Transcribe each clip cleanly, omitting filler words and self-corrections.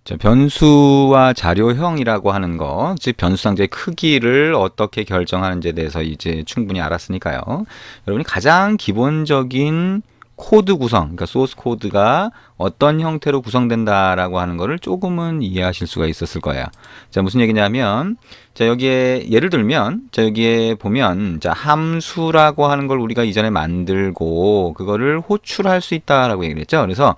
자, 변수와 자료형이라고 하는 거, 즉 변수 상자의 크기를 어떻게 결정하는지에 대해서 이제 충분히 알았으니까요. 여러분이 가장 기본적인 코드 구성, 그러니까 소스 코드가 어떤 형태로 구성된다라고 하는 거를 조금은 이해하실 수가 있었을 거예요. 자, 무슨 얘기냐면, 자, 여기에 예를 들면, 자, 여기에 보면, 자, 함수라고 하는 걸 우리가 이전에 만들고 그거를 호출할 수 있다라고 얘기를 했죠. 그래서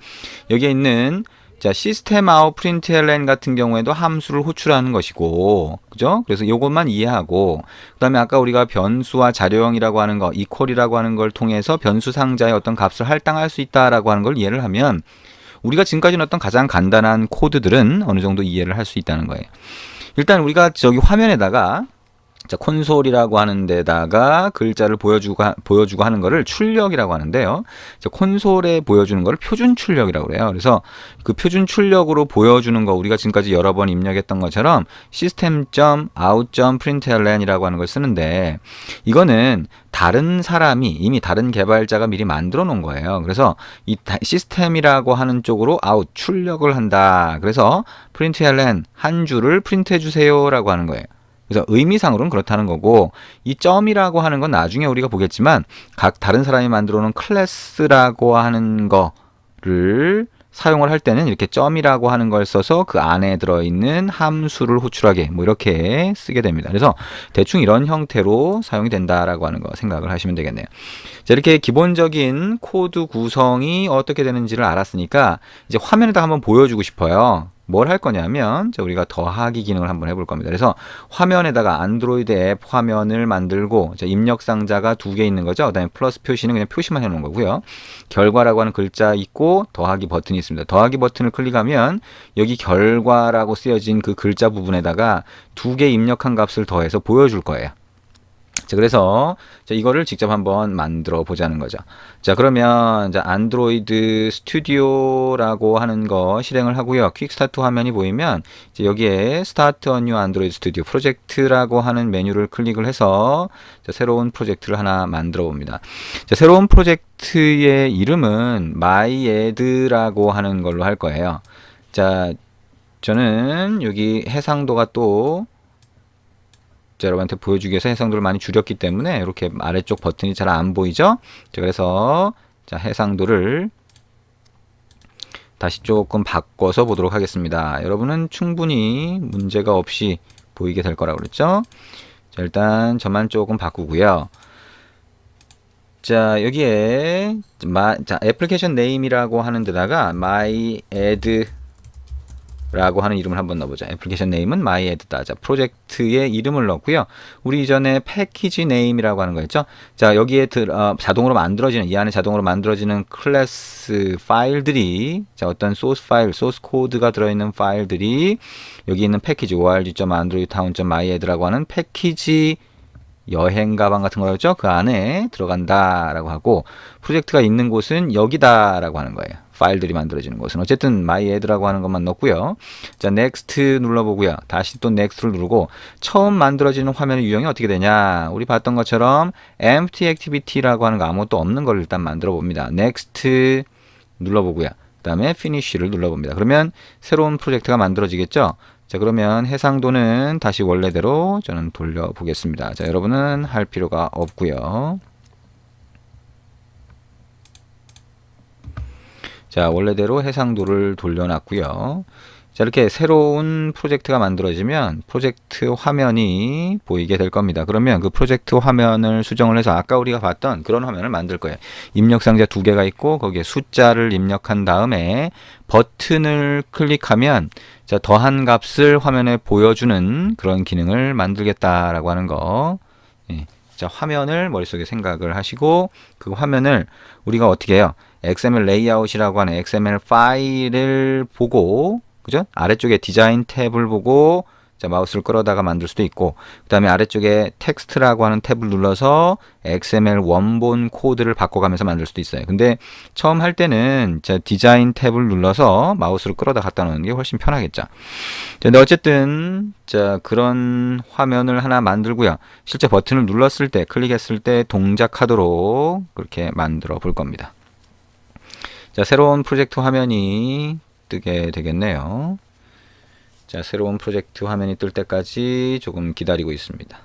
여기에 있는 자, 시스템 아웃 println 같은 경우에도 함수를 호출하는 것이고, 그죠? 그래서 이것만 이해하고, 그 다음에 아까 우리가 변수와 자료형이라고 하는 거, equal이라고 하는 걸 통해서 변수 상자의 어떤 값을 할당할 수 있다라고 하는 걸 이해를 하면, 우리가 지금까지는 어떤 가장 간단한 코드들은 어느 정도 이해를 할 수 있다는 거예요. 일단 우리가 저기 화면에다가 자, 콘솔이라고 하는 데다가 글자를 보여주고 하는 거를 출력이라고 하는데요. 자, 콘솔에 보여주는 거를 표준 출력이라고 그래요. 그래서 그 표준 출력으로 보여주는 거 우리가 지금까지 여러 번 입력했던 것처럼 system.out.println이라고 하는 걸 쓰는데 이거는 다른 사람이 이미 다른 개발자가 미리 만들어 놓은 거예요. 그래서 이 시스템이라고 하는 쪽으로 out 출력을 한다. 그래서 println 한 줄을 프린트해 주세요라고 하는 거예요. 그래서 의미상으로는 그렇다는 거고 이 점이라고 하는 건 나중에 우리가 보겠지만 각 다른 사람이 만들어 놓은 클래스라고 하는 거를 사용을 할 때는 이렇게 점이라고 하는 걸 써서 그 안에 들어있는 함수를 호출하게 뭐 이렇게 쓰게 됩니다. 그래서 대충 이런 형태로 사용이 된다라고 하는 거 생각을 하시면 되겠네요. 자, 이렇게 기본적인 코드 구성이 어떻게 되는지를 알았으니까 이제 화면에다 한번 보여주고 싶어요. 뭘 할 거냐면 우리가 더하기 기능을 한번 해볼 겁니다. 그래서 화면에다가 안드로이드 앱 화면을 만들고 입력 상자가 두 개 있는 거죠. 그다음에 플러스 표시는 그냥 표시만 해놓은 거고요. 결과라고 하는 글자 있고 더하기 버튼이 있습니다. 더하기 버튼을 클릭하면 여기 결과라고 쓰여진 그 글자 부분에다가 두 개 입력한 값을 더해서 보여줄 거예요. 자, 그래서 이거를 직접 한번 만들어 보자는 거죠. 자, 그러면 안드로이드 스튜디오라고 하는 거 실행을 하고요. 퀵 스타트 화면이 보이면 이제 여기에 스타트 a new 안드로이드 스튜디오 프로젝트라고 하는 메뉴를 클릭을 해서 새로운 프로젝트를 하나 만들어 봅니다. 자, 새로운 프로젝트의 이름은 myad라고 하는 걸로 할 거예요. 자, 저는 여기 해상도가 또 여러분한테 보여주기 위해서 해상도를 많이 줄였기 때문에 이렇게 아래쪽 버튼이 잘 안 보이죠? 자, 그래서 해상도를 다시 조금 바꿔서 보도록 하겠습니다. 여러분은 충분히 문제가 없이 보이게 될 거라고 그랬죠? 자, 일단 저만 조금 바꾸고요. 자, 여기에 애플리케이션 네임이라고 하는 데다가 myAdd 라고 하는 이름을 한번 넣어보자. 애플리케이션 네임은 myAdd다. 자, 프로젝트의 이름을 넣고요. 우리 이전에 패키지 네임이라고 하는 거 있죠? 자, 여기에 자동으로 만들어지는, 이 안에 자동으로 만들어지는 클래스 파일들이, 자, 어떤 소스 파일, 소스 코드가 들어있는 파일들이 여기 있는 패키지, org.androidtown.myadd라고 하는 패키지 여행 가방 같은 거였죠? 그 안에 들어간다라고 하고, 프로젝트가 있는 곳은 여기다라고 하는 거예요. 파일들이 만들어지는 곳은. 어쨌든 myAdd라고 하는 것만 넣고요. 자, next 눌러보고요. 다시 또 next를 누르고 처음 만들어지는 화면의 유형이 어떻게 되냐? 우리 봤던 것처럼 empty activity라고 하는 거 아무것도 없는 걸 일단 만들어 봅니다. next 눌러보고요. 그 다음에 finish를 눌러봅니다. 그러면 새로운 프로젝트가 만들어지겠죠? 자, 그러면 해상도는 다시 원래대로 저는 돌려보겠습니다. 자, 여러분은 할 필요가 없고요. 자, 원래대로 해상도를 돌려놨고요. 자, 이렇게 새로운 프로젝트가 만들어지면 프로젝트 화면이 보이게 될 겁니다. 그러면 그 프로젝트 화면을 수정을 해서 아까 우리가 봤던 그런 화면을 만들 거예요. 입력 상자 두 개가 있고 거기에 숫자를 입력한 다음에 버튼을 클릭하면 자, 더한 값을 화면에 보여주는 그런 기능을 만들겠다라고 하는 거. 예. 자, 화면을 머릿속에 생각을 하시고 그 화면을 우리가 어떻게 해요? XML 레이아웃이라고 하는 XML 파일을 보고, 그죠? 아래쪽에 디자인 탭을 보고, 자, 마우스를 끌어다가 만들 수도 있고, 그 다음에 아래쪽에 텍스트라고 하는 탭을 눌러서 XML 원본 코드를 바꿔가면서 만들 수도 있어요. 근데 처음 할 때는 자, 디자인 탭을 눌러서 마우스를 끌어다 갖다 놓는 게 훨씬 편하겠죠. 자, 근데 어쨌든, 자, 그런 화면을 하나 만들고요. 실제 버튼을 눌렀을 때, 클릭했을 때 동작하도록 그렇게 만들어 볼 겁니다. 자, 새로운 프로젝트 화면이 뜨게 되겠네요. 자, 새로운 프로젝트 화면이 뜰 때까지 조금 기다리고 있습니다.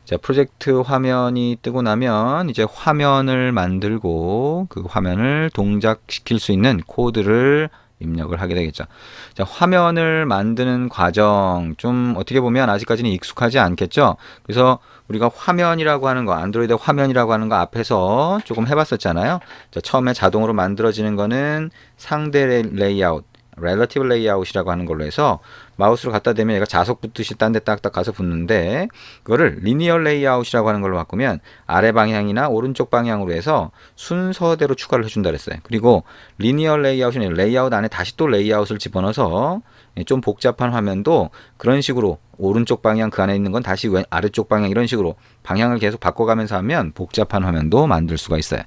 자, 프로젝트 화면이 뜨고 나면 이제 화면을 만들고 그 화면을 동작시킬 수 있는 코드를 입력을 하게 되겠죠. 자, 화면을 만드는 과정 좀 어떻게 보면 아직까지는 익숙하지 않겠죠. 그래서 우리가 화면이라고 하는 거, 안드로이드 화면이라고 하는 거 앞에서 조금 해봤었잖아요. 자, 처음에 자동으로 만들어지는 거는 상대 레이아웃, relative layout이라고 하는 걸로 해서 마우스로 갖다 대면 얘가 자석 붙듯이 딴 데 딱딱 가서 붙는데, 그거를 linear layout이라고 하는 걸로 바꾸면 아래 방향이나 오른쪽 방향으로 해서 순서대로 추가를 해준다 그랬어요. 그리고 linear layout은 레이아웃 안에 다시 또 레이아웃을 집어넣어서 좀 복잡한 화면도 그런 식으로 오른쪽 방향 그 안에 있는 건 다시 아래쪽 방향 이런 식으로 방향을 계속 바꿔가면서 하면 복잡한 화면도 만들 수가 있어요.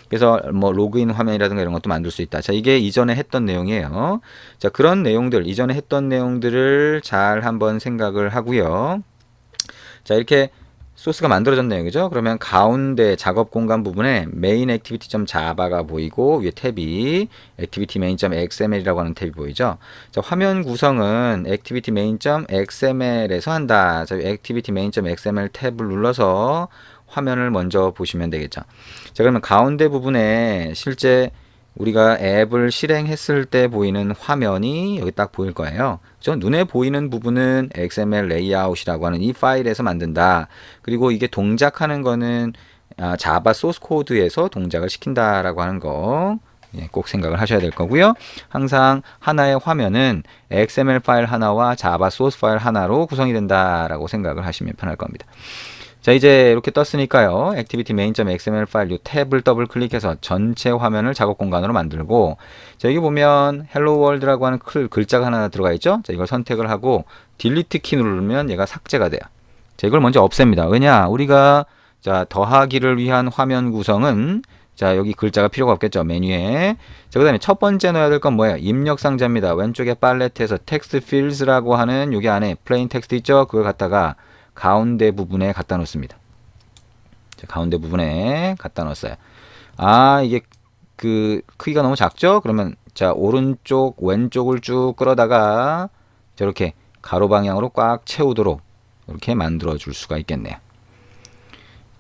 그래서 뭐 로그인 화면이라든가 이런 것도 만들 수 있다. 자, 이게 이전에 했던 내용이에요. 자, 그런 내용들, 이전에 했던 내용들을 잘 한번 생각을 하고요. 자, 이렇게 소스가 만들어졌네요. 그죠? 그러면 가운데 작업 공간 부분에 main activity.java가 보이고 위에 탭이 activity main.xml이라고 하는 탭이 보이죠? 자, 화면 구성은 activity main.xml에서 한다. 자, activity main.xml 탭을 눌러서 화면을 먼저 보시면 되겠죠. 자, 그러면 가운데 부분에 실제 우리가 앱을 실행했을 때 보이는 화면이 여기 딱 보일 거예요. 그죠? 눈에 보이는 부분은 XML 레이아웃이라고 하는 이 파일에서 만든다. 그리고 이게 동작하는 거는 자바 소스 코드에서 동작을 시킨다라고 하는 거 꼭 생각을 하셔야 될 거고요. 항상 하나의 화면은 XML 파일 하나와 자바 소스 파일 하나로 구성이 된다라고 생각을 하시면 편할 겁니다. 자, 이제 이렇게 떴으니까요. activity main.xml 파일 이 탭을 더블 클릭해서 전체 화면을 작업 공간으로 만들고, 자, 여기 보면 hello world라고 하는 글자가 하나 들어가 있죠. 자, 이걸 선택을 하고 delete 키 누르면 얘가 삭제가 돼요. 자, 이걸 먼저 없앱니다. 왜냐? 우리가 자, 더하기를 위한 화면 구성은 자, 여기 글자가 필요가 없겠죠. 메뉴에. 자, 그 다음에 첫 번째 넣어야 될 건 뭐예요? 입력 상자입니다. 왼쪽에 팔레트에서 text fields라고 하는 여기 안에 plain text 있죠? 그걸 갖다가 가운데 부분에 갖다 놓습니다. 자, 가운데 부분에 갖다 놓았어요. 아, 이게 그 크기가 너무 작죠? 그러면 자, 오른쪽 왼쪽을 쭉 끌어다가 저렇게 가로 방향으로 꽉 채우도록 이렇게 만들어 줄 수가 있겠네요.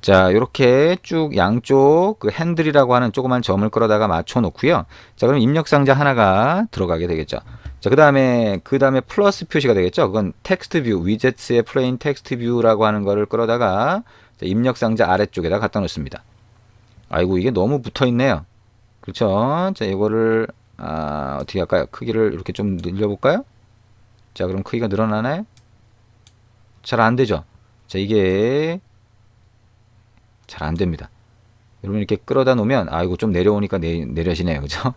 자, 이렇게 쭉 양쪽 그 핸들이라고 하는 조그만 점을 끌어다가 맞춰 놓고요. 자, 그럼 입력 상자 하나가 들어가게 되겠죠. 자, 그 다음에 플러스 표시가 되겠죠. 그건 텍스트 뷰, 위젯스의 플레인 텍스트 뷰라고 하는 거를 끌어다가 자, 입력 상자 아래쪽에다 갖다 놓습니다. 아이고, 이게 너무 붙어 있네요. 그렇죠? 자, 이거를 어떻게 할까요? 크기를 이렇게 좀 늘려볼까요? 자, 그럼 크기가 늘어나나요? 잘 안 되죠. 자, 이게 잘 안 됩니다. 여러분 이렇게 끌어다 놓으면 이거 좀 내려오니까 내려지네요. 그죠?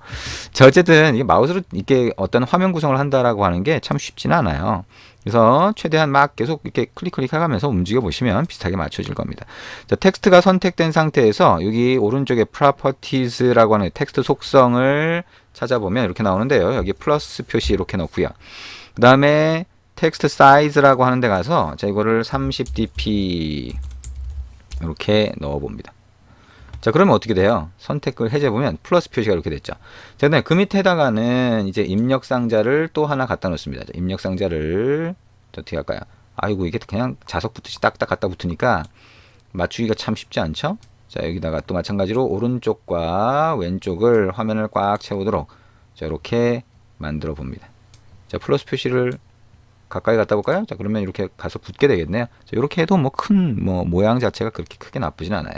자, 어쨌든 이게 마우스로 이렇게 어떤 화면 구성을 한다라고 하는 게 참 쉽지는 않아요. 그래서 최대한 막 계속 이렇게 클릭 하면서 움직여 보시면 비슷하게 맞춰질 겁니다. 자, 텍스트가 선택된 상태에서 여기 오른쪽에 properties라고 하는 텍스트 속성을 찾아보면 이렇게 나오는데요. 여기 플러스 표시 이렇게 넣고요. 그 다음에 텍스트 사이즈라고 하는 데 가서 자, 이거를 30dp 이렇게 넣어 봅니다. 자, 그러면 어떻게 돼요? 선택을 해제보면 플러스 표시가 이렇게 됐죠. 자, 그다음에 그 밑에다가는 이제 입력 상자를 또 하나 갖다 놓습니다. 자, 입력 상자를 어떻게 할까요? 아이고, 이게 그냥 자석 붙듯이 딱딱 갖다 붙으니까 맞추기가 참 쉽지 않죠? 자, 여기다가 또 마찬가지로 오른쪽과 왼쪽을 화면을 꽉 채우도록 자, 이렇게 만들어 봅니다. 자, 플러스 표시를 가까이 갖다 볼까요? 자, 그러면 이렇게 가서 붙게 되겠네요. 자, 이렇게 해도 큰 모양 자체가 그렇게 크게 나쁘진 않아요.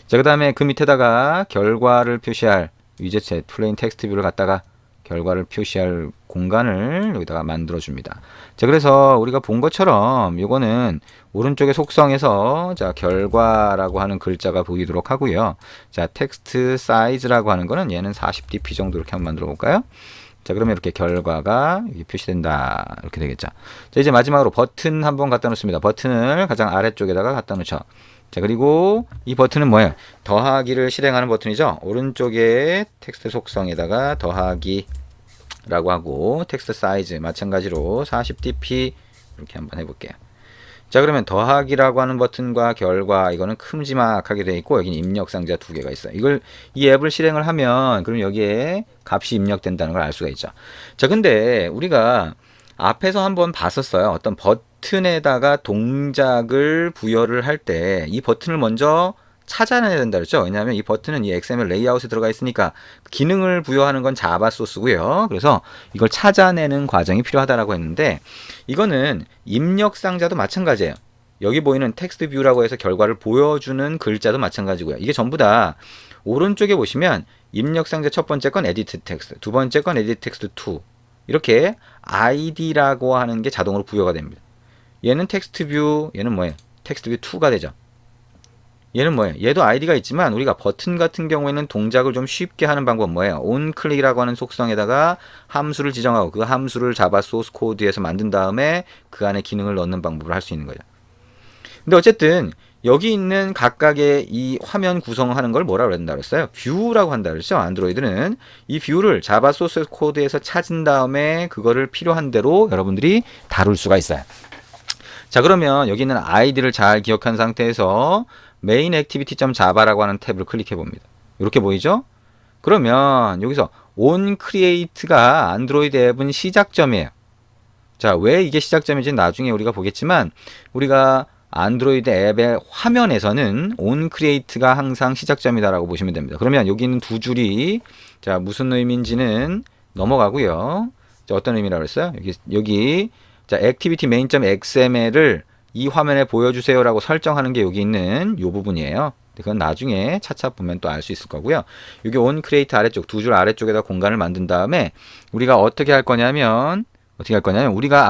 자, 그 다음에 그 밑에다가 결과를 표시할 위젯의 플레인 텍스트 뷰를 갖다가 결과를 표시할 공간을 여기다가 만들어 줍니다. 자, 그래서 우리가 본 것처럼 이거는 오른쪽에 속성에서 자, 결과라고 하는 글자가 보이도록 하고요. 자, 텍스트 사이즈라고 하는 거는 얘는 40dp 정도 이렇게 한번 만들어 볼까요? 자, 그러면 이렇게 결과가 여기 표시된다. 이렇게 되겠죠. 자, 이제 마지막으로 버튼 한번 갖다 놓습니다. 버튼을 가장 아래쪽에다가 갖다 놓죠. 자, 그리고 이 버튼은 뭐예요? 더하기를 실행하는 버튼이죠. 오른쪽에 텍스트 속성에다가 더하기라고 하고 텍스트 사이즈 마찬가지로 40dp 이렇게 한번 해볼게요. 자, 그러면 더하기라고 하는 버튼과 결과 이거는 큼지막하게 되어 있고 여기는 입력 상자 두 개가 있어요. 이 앱을 실행을 하면 그럼 여기에 값이 입력된다는 걸 알 수가 있죠. 자, 근데 우리가 앞에서 한번 봤었어요. 어떤 버튼에다가 동작을 부여를 할 때 이 버튼을 먼저 찾아내야 된다 그랬죠. 왜냐하면 이 버튼은 이 XML 레이아웃에 들어가 있으니까 기능을 부여하는 건 자바 소스고요. 그래서 이걸 찾아내는 과정이 필요하다라고 했는데 이거는 입력 상자도 마찬가지예요. 여기 보이는 텍스트 뷰라고 해서 결과를 보여주는 글자도 마찬가지고요. 이게 전부 다 오른쪽에 보시면 입력 상자 첫 번째 건 에디트 텍스트, 두 번째 건 에디트 텍스트 2 이렇게 id라고 하는 게 자동으로 부여가 됩니다. 얘는 텍스트 뷰, 얘는 뭐예요? 텍스트 뷰 2가 되죠. 얘는 뭐예요? 얘도 id가 있지만 우리가 버튼 같은 경우에는 동작을 좀 쉽게 하는 방법은 뭐예요? onClick이라고 하는 속성에다가 함수를 지정하고 그 함수를 자바 소스 코드에서 만든 다음에 그 안에 기능을 넣는 방법을 할 수 있는 거죠. 근데 어쨌든 여기 있는 각각의 이 화면 구성하는 걸 뭐라고 한다 그랬어요? 뷰라고 한다 그랬죠? 안드로이드는 이 뷰를 자바 소스 코드에서 찾은 다음에 그거를 필요한 대로 여러분들이 다룰 수가 있어요. 자, 그러면 여기 있는 아이디를 잘 기억한 상태에서 main activity.java라고 하는 탭을 클릭해 봅니다. 이렇게 보이죠? 그러면 여기서 on create가 안드로이드 앱은 시작점이에요. 자, 왜 이게 시작점인지 나중에 우리가 보겠지만 우리가 안드로이드 앱의 화면에서는 onCreate가 항상 시작점이다라고 보시면 됩니다. 그러면 여기 있는 두 줄이 자 무슨 의미인지는 넘어가고요. 자, 어떤 의미라고 했어요? 여기 자 activity main.xml을 이 화면에 보여주세요라고 설정하는 게 여기 있는 이 부분이에요. 그건 나중에 차차 보면 또 알 수 있을 거고요. 여기 onCreate 아래쪽 두 줄 아래쪽에다 공간을 만든 다음에 우리가 어떻게 할 거냐면 우리가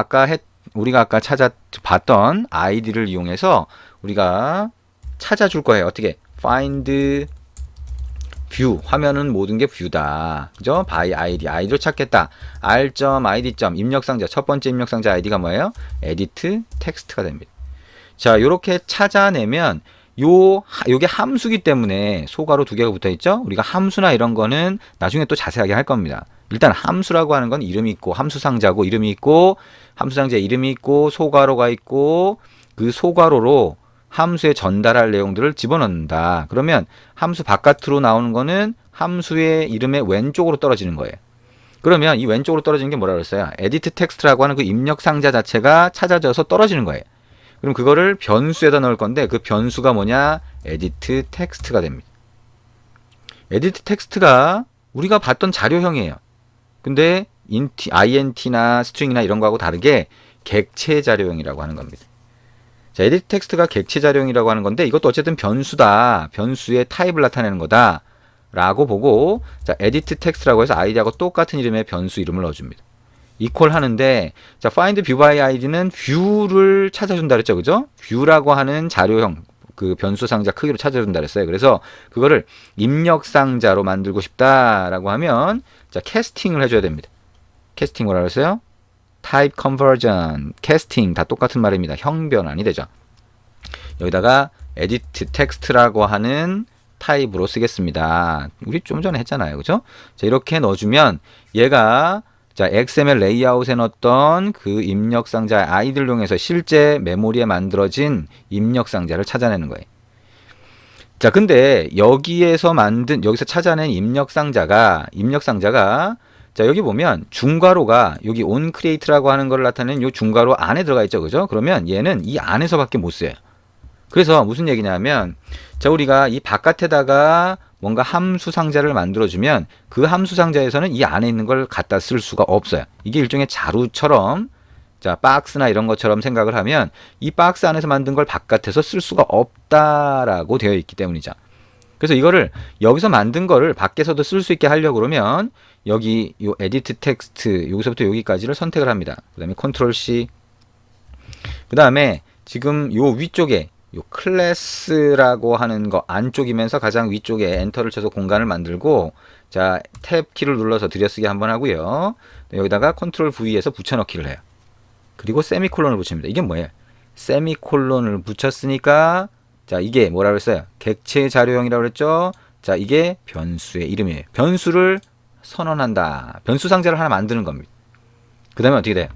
아까 찾아봤던 아이디를 이용해서 우리가 찾아줄 거예요. 어떻게? find view. 화면은 모든 게 뷰다. 그죠? by id. 아이디를 찾겠다. r.id. 입력상자. 첫 번째 입력상자 아이디가 뭐예요? edit text가 됩니다. 자, 요렇게 찾아내면 요게 함수기 때문에 소괄호 두 개가 붙어 있죠? 우리가 함수나 이런 거는 나중에 또 자세하게 할 겁니다. 일단 함수라고 하는 건 이름이 있고 함수 상자고 이름이 있고 함수 상자에 이름이 있고 소괄호가 있고 그 소괄호로 함수에 전달할 내용들을 집어넣는다. 그러면 함수 바깥으로 나오는 거는 함수의 이름의 왼쪽으로 떨어지는 거예요. 그러면 이 왼쪽으로 떨어지는 게 뭐라 그랬어요? 에디트 텍스트라고 하는 그 입력 상자 자체가 찾아져서 떨어지는 거예요. 그럼 그거를 변수에다 넣을 건데 그 변수가 뭐냐? 에디트 텍스트가 됩니다. 에디트 텍스트가 우리가 봤던 자료형이에요. 근데 int나 스트링이나 이런 거하고 다르게 객체 자료형이라고 하는 겁니다. 자, 에디트 텍스트가 객체 자료형이라고 하는 건데 이것도 어쨌든 변수다. 변수의 타입을 나타내는 거다. 라고 보고 자, 에디트 텍스트라고 해서 아이디하고 똑같은 이름의 변수 이름을 넣어줍니다. 이퀄 하는데 자, find view by id는 뷰를 찾아준다 그랬죠. 그죠? 뷰라고 하는 자료형 그 변수 상자 크기로 찾아준다 그랬어요. 그래서 그거를 입력 상자로 만들고 싶다라고 하면 자, 캐스팅을 해줘야 됩니다. 캐스팅 뭐라고 했어요? type conversion, 캐스팅 다 똑같은 말입니다. 형변환이 되죠. 여기다가 edit text라고 하는 타입으로 쓰겠습니다. 우리 좀 전에 했잖아요. 그죠? 자, 이렇게 넣어주면 얘가 자, XML 레이아웃에 넣었던 그 입력 상자 아이디를 이용해서 실제 메모리에 만들어진 입력 상자를 찾아내는 거예요. 자, 근데 여기서 찾아낸 입력 상자가 자, 여기 보면 중괄호가 여기 onCreate라고 하는 걸 나타내는 이 중괄호 안에 들어가 있죠. 그죠? 그러면 얘는 이 안에서밖에 못 써요. 그래서 무슨 얘기냐면 자, 우리가 이 바깥에다가 뭔가 함수 상자를 만들어주면 그 함수 상자에서는 이 안에 있는 걸 갖다 쓸 수가 없어요. 이게 일종의 자루처럼 자, 박스나 이런 것처럼 생각을 하면 이 박스 안에서 만든 걸 바깥에서 쓸 수가 없다라고 되어 있기 때문이죠. 그래서 이거를 여기서 만든 거를 밖에서도 쓸 수 있게 하려고 그러면 여기 요 에디트 텍스트 여기서부터 여기까지를 선택을 합니다. 그 다음에 컨트롤 C 그 다음에 지금 요 위쪽에 요 클래스라고 하는 거 안쪽이면서 가장 위쪽에 엔터를 쳐서 공간을 만들고 자, 탭 키를 눌러서 들여쓰기 한번 하고요. 여기다가 컨트롤 V에서 붙여넣기를 해요. 그리고 세미콜론을 붙입니다. 이게 뭐예요? 세미콜론을 붙였으니까 자, 이게 뭐라고 했어요? 객체 자료형이라고 그랬죠? 자, 이게 변수의 이름이에요. 변수를 선언한다. 변수 상자를 하나 만드는 겁니다. 그 다음에 어떻게 돼요?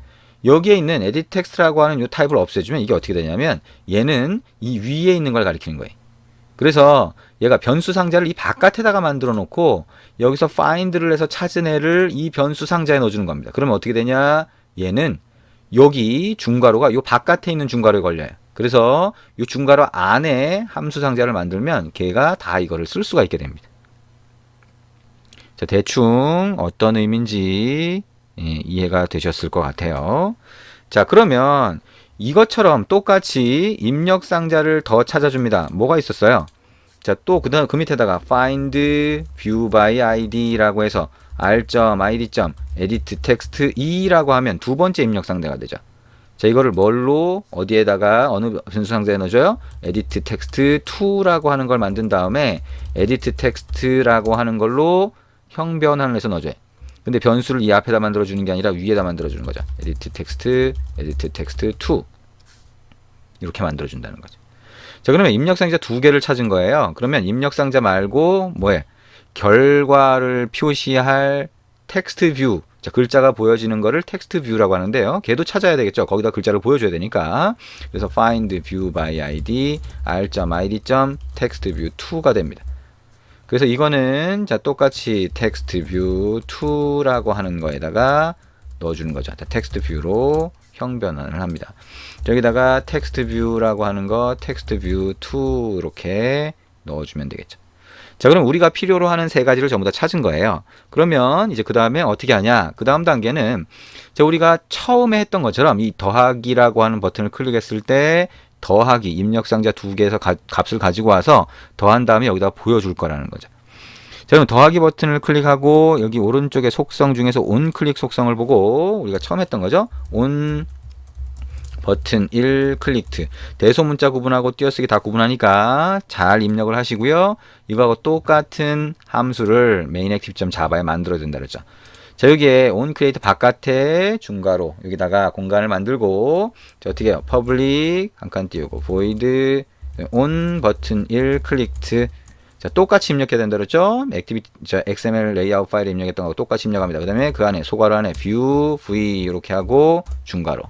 여기에 있는 edit text라고 하는 이 타입을 없애주면 이게 어떻게 되냐면 얘는 이 위에 있는 걸 가리키는 거예요. 그래서 얘가 변수 상자를 이 바깥에다가 만들어 놓고 여기서 find를 해서 찾은 애를 이 변수 상자에 넣어주는 겁니다. 그러면 어떻게 되냐? 얘는 여기 중괄호가 요 바깥에 있는 중괄호에 걸려요. 그래서 이 중괄호 안에 함수 상자를 만들면 걔가 다 이거를 쓸 수가 있게 됩니다. 자, 대충 어떤 의미인지 이해가 되셨을 것 같아요. 자, 그러면 이것처럼 똑같이 입력 상자를 더 찾아줍니다. 뭐가 있었어요? 자, 또 그다음 그 밑에다가 find view by id라고 해서 r.id. edit text 2라고 하면 두 번째 입력 상자가 되죠. 자, 이거를 뭘로 어디에다가 어느 변수 상자에 넣어줘요? edit text 2라고 하는 걸 만든 다음에 edit text라고 하는 걸로 형변환을 해서 넣어줘요. 근데 변수를 이 앞에다 만들어주는 게 아니라 위에다 만들어주는 거죠. edit text 2 이렇게 만들어준다는 거죠. 자, 그러면 입력상자 두 개를 찾은 거예요. 그러면 입력상자 말고 뭐해? 결과를 표시할 텍스트 뷰. 자, 글자가 보여지는 거를 텍스트 뷰라고 하는데요. 걔도 찾아야 되겠죠. 거기다 글자를 보여줘야 되니까. 그래서 find view by id r.id. text view 2가 됩니다. 그래서 이거는 자 똑같이 텍스트 뷰 2라고 하는 거에다가 넣어주는 거죠. 텍스트 뷰로 형변환을 합니다. 여기다가 텍스트 뷰라고 하는 거 텍스트 뷰 2 이렇게 넣어주면 되겠죠. 자, 그럼 우리가 필요로 하는 세 가지를 전부 다 찾은 거예요. 그러면 이제 그 다음에 어떻게 하냐? 그 다음 단계는 자, 우리가 처음에 했던 것처럼 이 더하기라고 하는 버튼을 클릭했을 때 더하기 입력상자 두 개에서 값을 가지고 와서 더한 다음에 여기다 보여줄 거라는 거죠. 자, 그럼 더하기 버튼을 클릭하고 여기 오른쪽에 속성 중에서 onClick 속성을 보고 우리가 처음 했던 거죠. on 버튼 1 클릭트 대소문자 구분하고 띄어쓰기 다 구분하니까 잘 입력을 하시고요. 이거하고 똑같은 함수를 mainActive.java에 만들어야 된다 그랬죠. 자, 여기에 onCreate 바깥에 중괄호 여기다가 공간을 만들고 자, 어떻게 해요? public 한 칸 띄우고 void on 버튼 1 클릭트 자, 똑같이 입력해야 된다 그랬죠? XML 레이아웃 파일에 입력했던 거하고 똑같이 입력합니다. 그 다음에 그 안에 소괄호 안에 view, v 이렇게 하고 중괄호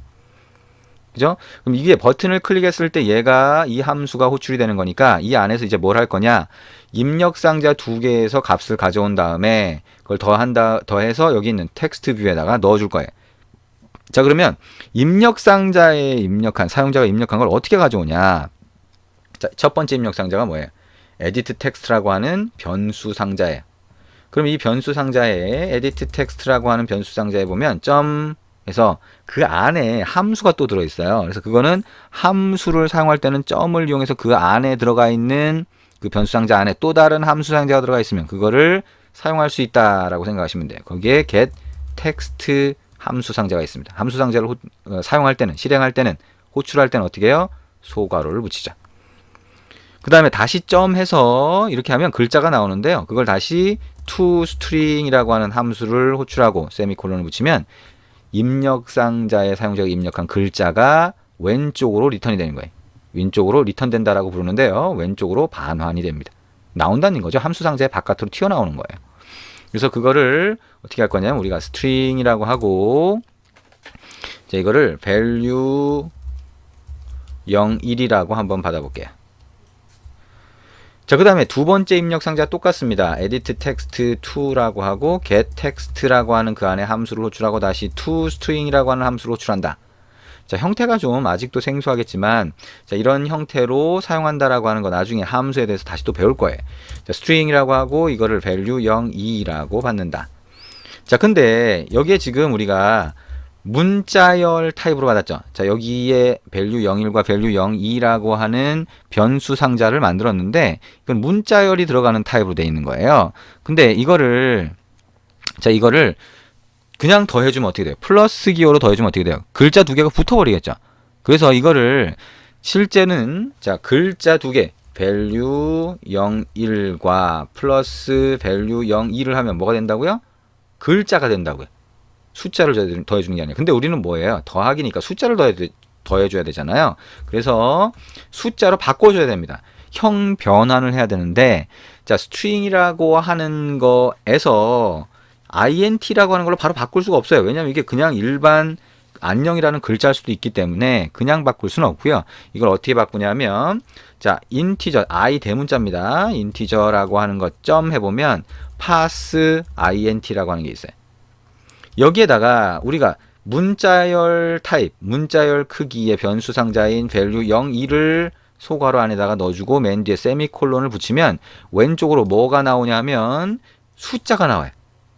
그죠? 그럼 이게 버튼을 클릭했을 때 얘가 이 함수가 호출이 되는 거니까 이 안에서 이제 뭘 할 거냐? 입력 상자 두 개에서 값을 가져온 다음에 그걸 더해서 여기 있는 텍스트 뷰에다가 넣어줄 거예요. 자, 그러면 입력 상자에 입력한 사용자가 입력한 걸 어떻게 가져오냐? 자, 첫 번째 입력 상자가 뭐예요? edit text라고 하는 변수 상자예요. 그럼 이 변수 상자에 edit text라고 하는 변수 상자에 보면 해서 그 안에 함수가 또 들어있어요. 그래서 그거는 함수를 사용할 때는 점을 이용해서 그 안에 들어가 있는 그 변수 상자 안에 또 다른 함수 상자가 들어가 있으면 그거를 사용할 수 있다라고 생각하시면 돼요. 거기에 get text 함수 상자가 있습니다. 함수 상자를 사용할 때는 실행할 때는 호출할 때는 어떻게 해요? 소괄호를 붙이죠. 그 다음에 다시 점해서 이렇게 하면 글자가 나오는데요. 그걸 다시 toString이라고 하는 함수를 호출하고 세미콜론을 붙이면 입력 상자에 사용자가 입력한 글자가 왼쪽으로 리턴이 되는 거예요. 왼쪽으로 리턴된다라고 부르는데요. 왼쪽으로 반환이 됩니다. 나온다는 거죠. 함수 상자의 바깥으로 튀어나오는 거예요. 그래서 그거를 어떻게 할 거냐면 우리가 string이라고 하고 자, 이거를 value 0, 1이라고 한번 받아볼게요. 자, 그 다음에 두 번째 입력 상자 똑같습니다. edit text 2라고 하고 get text라고 하는 그 안에 함수를 호출하고 다시 toString이라고 하는 함수를 호출한다. 자, 형태가 좀 아직도 생소하겠지만 자, 이런 형태로 사용한다라고 하는 거 나중에 함수에 대해서 다시 또 배울 거예요. 자, string이라고 하고 이거를 value 0, 2라고 받는다. 자, 근데 여기에 지금 우리가 문자열 타입으로 받았죠. 자, 여기에 value 01과 value 02라고 하는 변수 상자를 만들었는데 이건 문자열이 들어가는 타입으로 되어 있는 거예요. 근데 이거를 그냥 더해주면 어떻게 돼요? 플러스 기호로 더해주면 어떻게 돼요? 글자 두 개가 붙어버리겠죠. 그래서 이거를 실제는 자, 글자 두 개 value 01과 플러스 value 02를 하면 뭐가 된다고요? 글자가 된다고요. 숫자를 더해주는 게 아니라. 근데 우리는 뭐예요? 더하기니까 숫자를 더해줘야 되잖아요. 그래서 숫자로 바꿔줘야 됩니다. 형 변환을 해야 되는데 자, string이라고 하는 거에서 int라고 하는 걸로 바로 바꿀 수가 없어요. 왜냐면 이게 그냥 일반 안녕이라는 글자일 수도 있기 때문에 그냥 바꿀 수는 없고요. 이걸 어떻게 바꾸냐면 자, 인티저 i 대문자입니다. 인티저라고 하는 거 점 해보면 pass int라고 하는 게 있어요. 여기에다가 우리가 문자열 타입, 문자열 크기의 변수 상자인 value 0, 2를 소괄호 안에다가 넣어주고 맨 뒤에 세미콜론을 붙이면 왼쪽으로 뭐가 나오냐면 숫자가 나와요.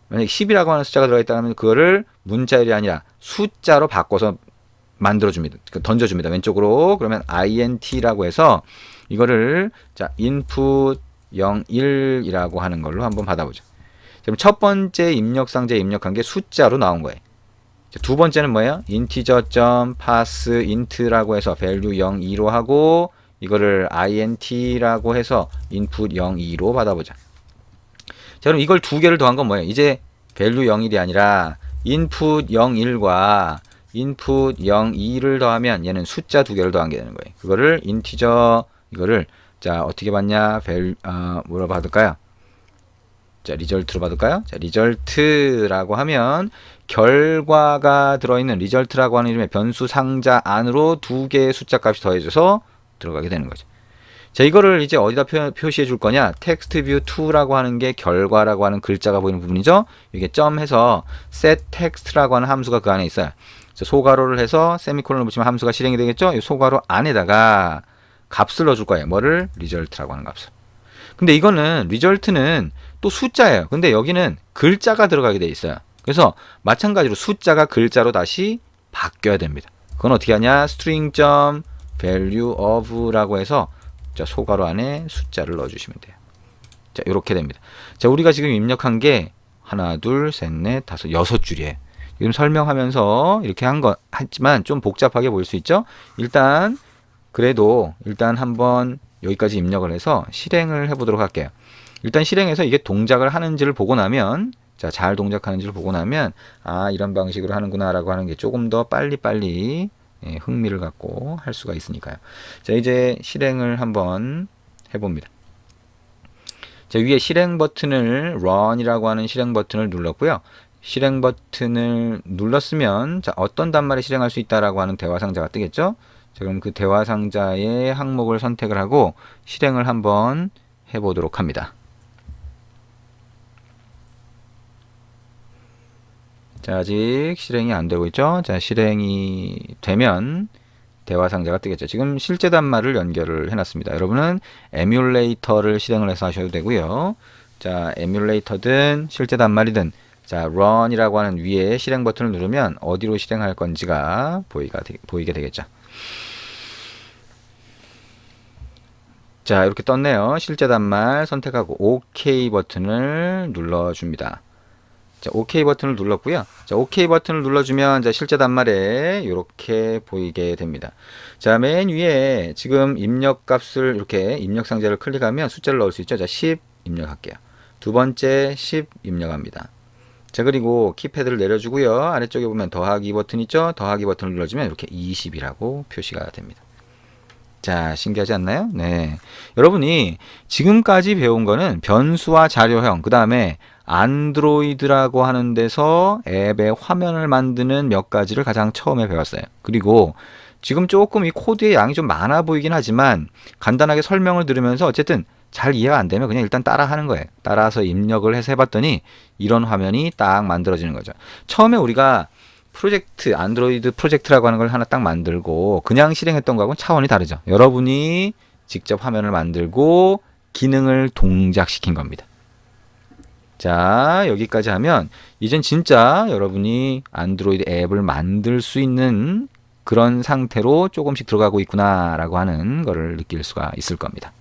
만약에 10이라고 하는 숫자가 들어가 있다면 그거를 문자열이 아니라 숫자로 바꿔서 만들어줍니다. 던져줍니다. 왼쪽으로. 그러면 int라고 해서 이거를 자 input 0, 1이라고 하는 걸로 한번 받아보죠. 그럼 첫 번째 입력 상자에 입력한 게 숫자로 나온 거예요. 두 번째는 뭐예요? integer.parseInt라고 해서 value 0, 2로 하고 이거를 int라고 해서 input 0, 2로 받아보자. 자, 그럼 이걸 두 개를 더한 건 뭐예요? 이제 value 0, 1이 아니라 input 0, 1과 input 0, 2를 더하면 얘는 숫자 두 개를 더한 게 되는 거예요. 그거를 integer 이거를 자 어떻게 받냐? 뭐로 받을까요? 자 리절트로 받을까요? 자 리절트라고 하면 결과가 들어있는 리절트라고 하는 이름의 변수 상자 안으로 두 개의 숫자 값이 더해져서 들어가게 되는 거죠. 자 이거를 이제 어디다 표시해 줄 거냐? textView2라고 하는 게 결과라고 하는 글자가 보이는 부분이죠. 이게 점해서 setText라고 하는 함수가 그 안에 있어요. 소괄호를 해서 세미콜론을 붙이면 함수가 실행이 되겠죠. 이 소괄호 안에다가 값을 넣어줄 거예요. 뭐를? 리절트라고 하는 값을. 근데 이거는 리절트는 또 숫자예요. 근데 여기는 글자가 들어가게 돼 있어요. 그래서 마찬가지로 숫자가 글자로 다시 바뀌어야 됩니다. 그건 어떻게 하냐? string.valueof라고 해서 자, 소괄호 안에 숫자를 넣어주시면 돼요. 자, 이렇게 됩니다. 자, 우리가 지금 입력한 게 하나, 둘, 셋, 넷, 다섯, 6줄이에요. 지금 설명하면서 이렇게 했지만 좀 복잡하게 보일 수 있죠? 일단 그래도 일단 한번 여기까지 입력을 해서 실행을 해보도록 할게요. 일단 실행해서 이게 동작을 하는지를 보고 나면 자, 잘 동작하는지를 보고 나면 아, 이런 방식으로 하는구나 라고 하는 게 조금 더 빨리빨리 흥미를 갖고 할 수가 있으니까요. 자, 이제 실행을 한번 해봅니다. 자, 위에 실행 버튼을 run이라고 하는 실행 버튼을 눌렀고요. 실행 버튼을 눌렀으면 자, 어떤 단말에 실행할 수 있다라고 하는 대화 상자가 뜨겠죠? 자, 그럼 그 대화 상자의 항목을 선택을 하고 실행을 한번 해보도록 합니다. 자, 아직 실행이 안 되고 있죠? 자, 실행이 되면 대화 상자가 뜨겠죠. 지금 실제 단말을 연결을 해놨습니다. 여러분은 에뮬레이터를 실행을 해서 하셔도 되고요. 자, 에뮬레이터든 실제 단말이든 자, run이라고 하는 위에 실행 버튼을 누르면 어디로 실행할 건지가 보이게 되겠죠. 자, 이렇게 떴네요. 실제 단말 선택하고 OK 버튼을 눌러줍니다. 자, OK 버튼을 눌렀고요. 자, OK 버튼을 눌러주면 자, 실제 단말에 이렇게 보이게 됩니다. 자, 맨 위에 지금 입력 값을 이렇게 입력 상자를 클릭하면 숫자를 넣을 수 있죠. 자, 10 입력할게요. 두 번째 10 입력합니다. 자, 그리고 키패드를 내려주고요. 아래쪽에 보면 더하기 버튼 있죠. 더하기 버튼을 눌러주면 이렇게 20이라고 표시가 됩니다. 자, 신기하지 않나요? 네. 여러분이 지금까지 배운 거는 변수와 자료형, 그 다음에 안드로이드라고 하는 데서 앱의 화면을 만드는 몇 가지를 가장 처음에 배웠어요. 그리고 지금 조금 이 코드의 양이 좀 많아 보이긴 하지만 간단하게 설명을 들으면서 어쨌든 잘 이해가 안 되면 그냥 일단 따라 하는 거예요. 따라서 입력을 해서 해봤더니 이런 화면이 딱 만들어지는 거죠. 처음에 우리가 프로젝트, 안드로이드 프로젝트라고 하는 걸 하나 딱 만들고 그냥 실행했던 거하고는 차원이 다르죠. 여러분이 직접 화면을 만들고 기능을 동작시킨 겁니다. 자, 여기까지 하면 이젠 진짜 여러분이 안드로이드 앱을 만들 수 있는 그런 상태로 조금씩 들어가고 있구나 라고 하는 거를 느낄 수가 있을 겁니다.